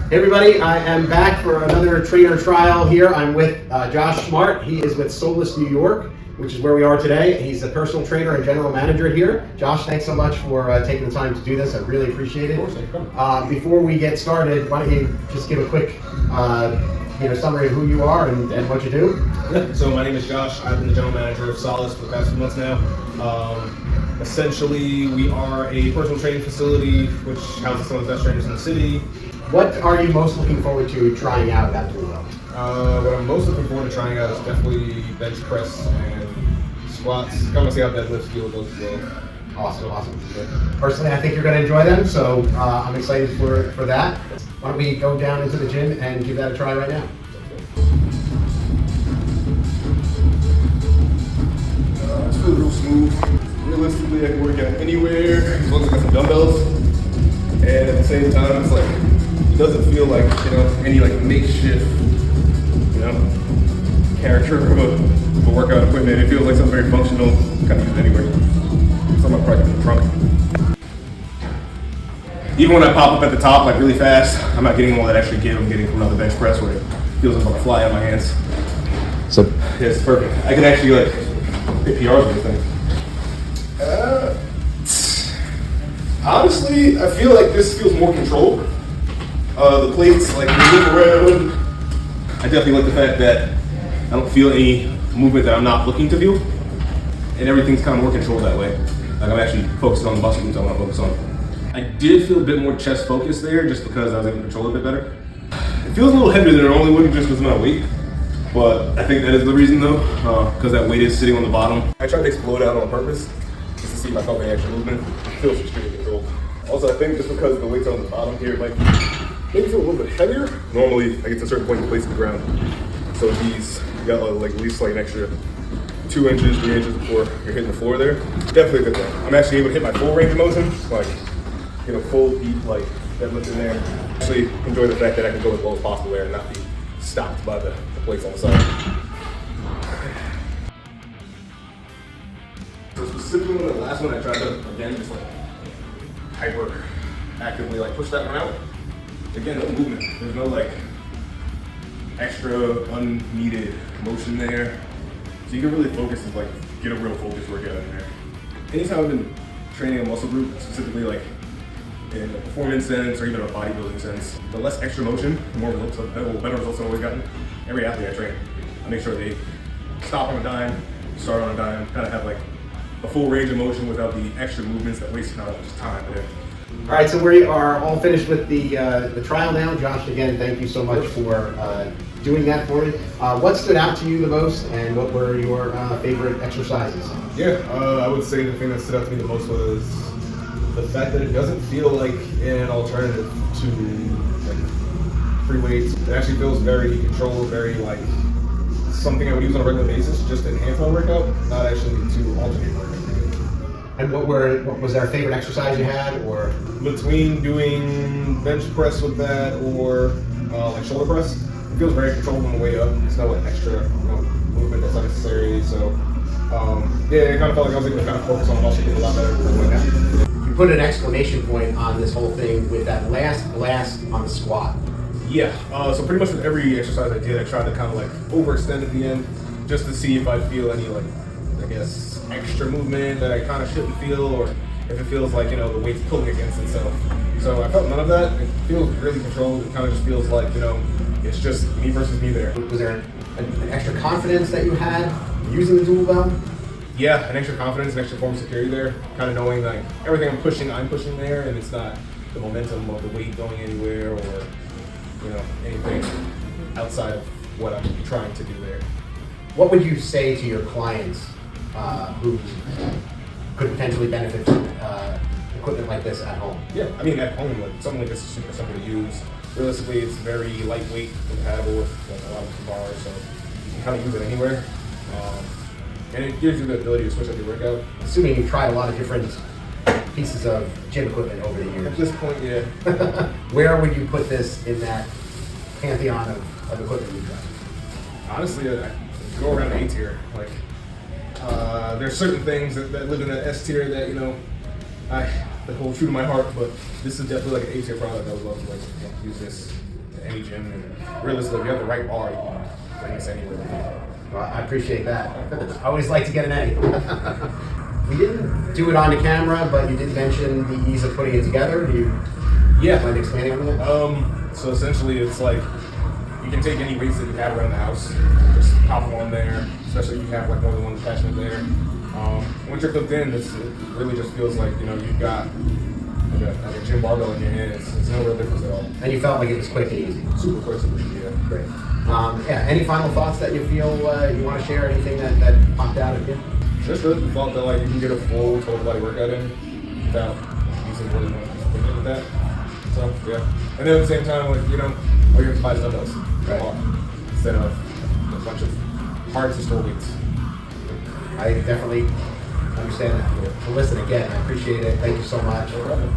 Hey everybody, I am back for another trainer trial here. I'm with Josh Smart. He is with Solace New York, which is where we are today. He's a personal trainer and general manager here. Josh, thanks so much for taking the time to do this. I really appreciate it. Of course, no problem. Before we get started, why don't you just give a quick summary of who you are and what you do? Yeah. So my name is Josh. I've been the general manager of Solace for the past few months now. Essentially, we are a personal training facility which houses some of the best trainers in the city. What are you most looking forward to trying out at Dualbell? What I'm most looking forward to trying out is definitely bench press and squats. I want to see how deadlifts feel with those as well. Awesome. Personally, I think you're going to enjoy them, so I'm excited for that. Why don't we go down into the gym and give that a try right now? It's really real smooth. Realistically, I can work out anywhere as long as I got some dumbbells. And at the same time, it's like, it doesn't feel like, any like makeshift, character of a workout equipment. It feels like something very functional, kind of use it anywhere. Something I probably put in the trunk. Even when I pop up at the top like really fast, I'm not getting all that extra give I'm getting from another bench press where it feels like I'm gonna fly out of my hands. So yeah, it's perfect. I can actually like hit PRs with this thing. Honestly, I feel like this feels more controlled. The plates like move around. I definitely like the fact that I don't feel any movement that I'm not looking to feel, and everything's kind of more controlled that way. Like I'm actually focusing on the muscle groups I want to focus on. I did feel a bit more chest focused there, just because I was able to control it a bit better. It feels a little heavier than it normally would, just because of my weight. But I think that is the reason though, because that weight is sitting on the bottom. I tried to explode out on purpose, just to see if I felt any extra movement. It feels extremely controlled. Also, I think just because the weight's on the bottom here, it might maybe feel a little bit heavier. Normally, I get to a certain point and place the ground. So these, you got like at least like an extra 2 inches, 3 inches before you're hitting the floor there. Definitely a good thing. I'm actually able to hit my full range of motion, like get a full deep like deadlift in there. Actually enjoy the fact that I can go as low as possible there and not be stopped by the plates on the side. So specifically on the last one, I tried to again just like hyper actively like push that one out. Again, no movement. There's no like extra unneeded motion there. So you can really focus and like get a real focus workout in there. Anytime I've been training a muscle group, specifically like in a performance sense or even a bodybuilding sense, the less extra motion, the more results, better results I've always gotten. Every athlete I train, I make sure they stop on a dime, start on a dime, kind of have like a full range of motion without the extra movements that waste not just time. All right, so we are all finished with the trial now. Josh, again, thank you so much for doing that for me. What stood out to you the most, and what were your favorite exercises? Yeah, I would say the thing that stood out to me the most was the fact that it doesn't feel like an alternative to like free weights. It actually feels very controlled, very like something I would use on a regular basis just to enhance my workout, not actually to alternate workout. And what was there a favorite exercise you had, or between doing bench press with that or like shoulder press, it feels very controlled on the way up. It's not like extra movement that's unnecessary. So yeah, it kind of felt like I was able to kind of focus on muscle a lot better than like that. You put an exclamation point on this whole thing with that last blast on the squat. Yeah, so pretty much with every exercise I did, I tried to kind of like overextend at the end just to see if I feel any like, I guess, extra movement that I kind of shouldn't feel, or if it feels like, the weight's pulling against itself. So I felt none of that. It feels really controlled. It kind of just feels like, it's just me versus me there. Was there an extra confidence that you had using the Dualbell? Yeah, an extra confidence, an extra form of security there. Kind of knowing like everything I'm pushing there, and it's not the momentum of the weight going anywhere or, anything outside of what I'm trying to do there. What would you say to your clients who could potentially benefit from equipment like this at home? Yeah, I mean at home, like something like this is super simple to use. Realistically, it's very lightweight, compatible with like a lot of the bars, so you can kind of use it anywhere. And it gives you the ability to switch up your workout. Assuming you've tried a lot of different pieces of gym equipment over the years. At this point, yeah. Where would you put this in that pantheon of equipment you've tried? Honestly, I go around A tier. Like, there's certain things that live in the S tier that that hold true to my heart, but this is definitely like an A tier product. I would love to use this any gym. And realistically, if you have the right bar, you can bring this anywhere. Well, I appreciate that. I always like to get an A. We didn't do it on the camera, but you did mention the ease of putting it together. Do you mind expanding on that? So essentially, it's like you can take any weights that you have around the house, just pop them on there, especially if you have like more than one attachment there. Once you're cooked in, it really just feels like, you know, you've got like a gym barbell in your hand. It's no real difference at all. And you felt like it was quick and easy. Super quick, super easy, yeah. Great. Any final thoughts that you feel you want to share? Anything that popped out at you? Just really the thought that like you can get a full total body workout in without using more than one thing with that. So yeah. And then at the same time, like, you know, all you have to buy is dumbbells. Right. Instead of a bunch of hard to store weights. I definitely understand that. Well, listen, again, I appreciate it. Thank you so much. No problem.